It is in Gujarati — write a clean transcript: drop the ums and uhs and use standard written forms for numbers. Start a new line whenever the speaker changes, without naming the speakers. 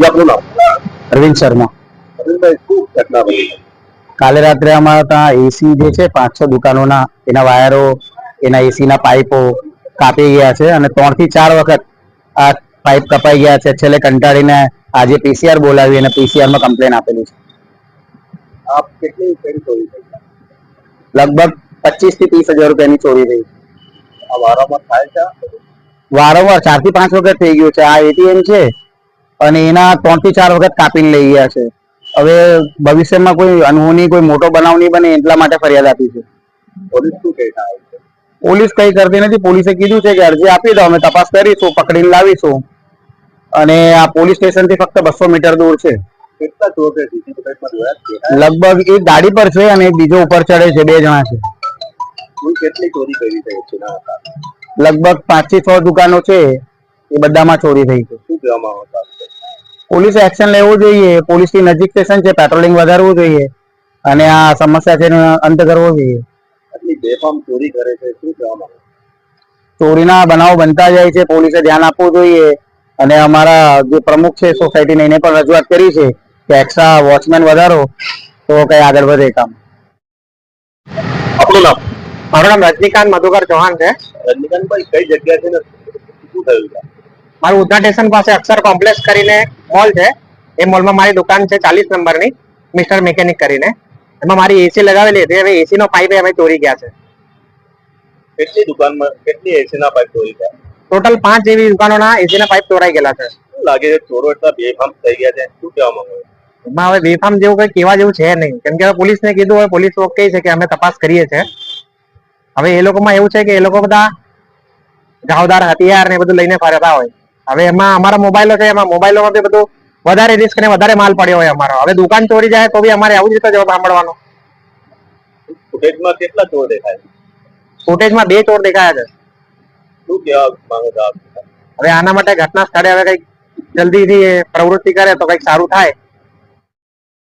આપનું નામ?
અરવિંદ શર્મા.
અરવિંદભાઈ, શું ઘટના બની?
કાલે રાત્રે અમારા ત્યાં એસી જે છે 5-6 દુકાનોના એના વાયરો, એના એસી ના પાઇપો કાપી ગયા છે અને 3 થી 4 વખત આ પાઇપ કપાઈ ગયા છે. છેલ્લે કંટાળીને આજે પીસીઆર બોલાવી અને પીસીઆર માં કમ્પ્લેન આપેલી છે.
આપ કેટલી ચોરી થઈ?
લગભગ 25 થી 30 હજાર રૂપિયાની ચોરી થઈ.
આ વારંવાર થાય છે?
વારંવાર 4 થી 5 વખત થઈ ગયું છે. આ એટીએમ છે અને એના 3 થી 4 વખત કાપીને લઈ ગયા છે. હવે ભવિષ્યમાં કોઈ અનહોની કોઈ મોટો બનાવ નહીં બને એટલા માટે ફરિયાદ આપી છે.
પોલીસ શું કહેતા હોય છે?
પોલીસ કઈ કરતી નથી. પોલીસે કીધું છે કે અરજી આપી દો, અમે તપાસ કરીશું, પકડીને લાવીશું. અને આ પોલીસ સ્ટેશન થી ફક્ત 200 મીટર દૂર છે.
કેટલા ચોર છે?
લગભગ એક ગાડી પર છે અને એક બીજો ઉપર ચડે છે. 2 જણા છે.
કુલ કેટલી ચોરી કરી છે?
લગભગ 5 થી 6 દુકાનો છે, એ બધામાં ચોરી થઈ છે.
શું કહેવામાં આવતા?
પોલીસે એક્શન લેવું જોઈએ. પોલીસ થી નજીક સ્ટેશન છે, પેટ્રોલિંગ વધારવું જોઈએ અને આ સમસ્યા છે અંત કરવો જોઈએ.
આટલી બેફામ ચોરી કરે છે, શું કહેવામાં આવે?
ચોરીના બનાવો બનતા જાય છે. પોલીસે ધ્યાન આપવું જોઈએ અને અમારા જે પ્રમુખ છે સોસાયટીને એને પણ રજૂઆત કરી છે કે એક્સ્ટ્રા વોચમેન વધારો તો કઈ આગળ વધે કામ.
આપણું નામ?
મારું નામ રજનીકાંત મધુકર ચૌહાણ છે.
રજનીકાંતભાઈ, કઈ જગ્યા છે ને શું થયું છે?
મારું ઉધના સ્ટેશન પાસે અક્ષર કોમ્પ્લેક્સ કરીને મોલ છે. એ મોલમાં મારી દુકાન છે 40 નંબરની, મિસ્ટર મિકેનિક કરીને. એમાં મારી એસી લગાવેલી હતી. હવે એસી નો પાઇપ અમે ચોરી ગયા છે.
કેટલી દુકાનમાં કેટલી એસી ના પાઇપ ચોરી ગયા?
ટોટલ 5 જેવી દુકાનોના એસી ના પાઇપ ચોરાઈ ગયેલા છે.
શું લાગે છે ચોરો એટલા બેફામ થઈ ગયા છે? શું કહેવામાં આવે?
એમાં હવે બેફામ જેવું કઈ કહેવા જેવું છે નહીં, કેમ કે પોલીસને કીધું હોય, પોલીસ કહે છે કે અમે તપાસ કરીએ છીએ. હવે એ લોકોમાં એવું છે કે એ લોકો બધા ઘાવદાર હથિયાર ને બધું લઈને ફરતા હોય. હવે એમાં અમારા મોબાઈલો છે, એમાં મોબાઈલોમાં બી બધું વધારે રિસ્ક ને વધારે માલ પડ્યો હોય અમારો. હવે દુકાન ચોરી જાય તો બી અમારે આવું જ રીતે જવાબ સાંભળવાનો.
ફૂટેજમાં કેટલા ચોર દેખાય?
ફૂટેજમાં 2 ચોર દેખાયા છે.
શું કહેવા માંગો છો આપ?
હવે આના માટે ઘટના સ્થળે હવે કઈક જલ્દીથી પ્રવૃત્તિ કરે તો કઈક સારું થાય.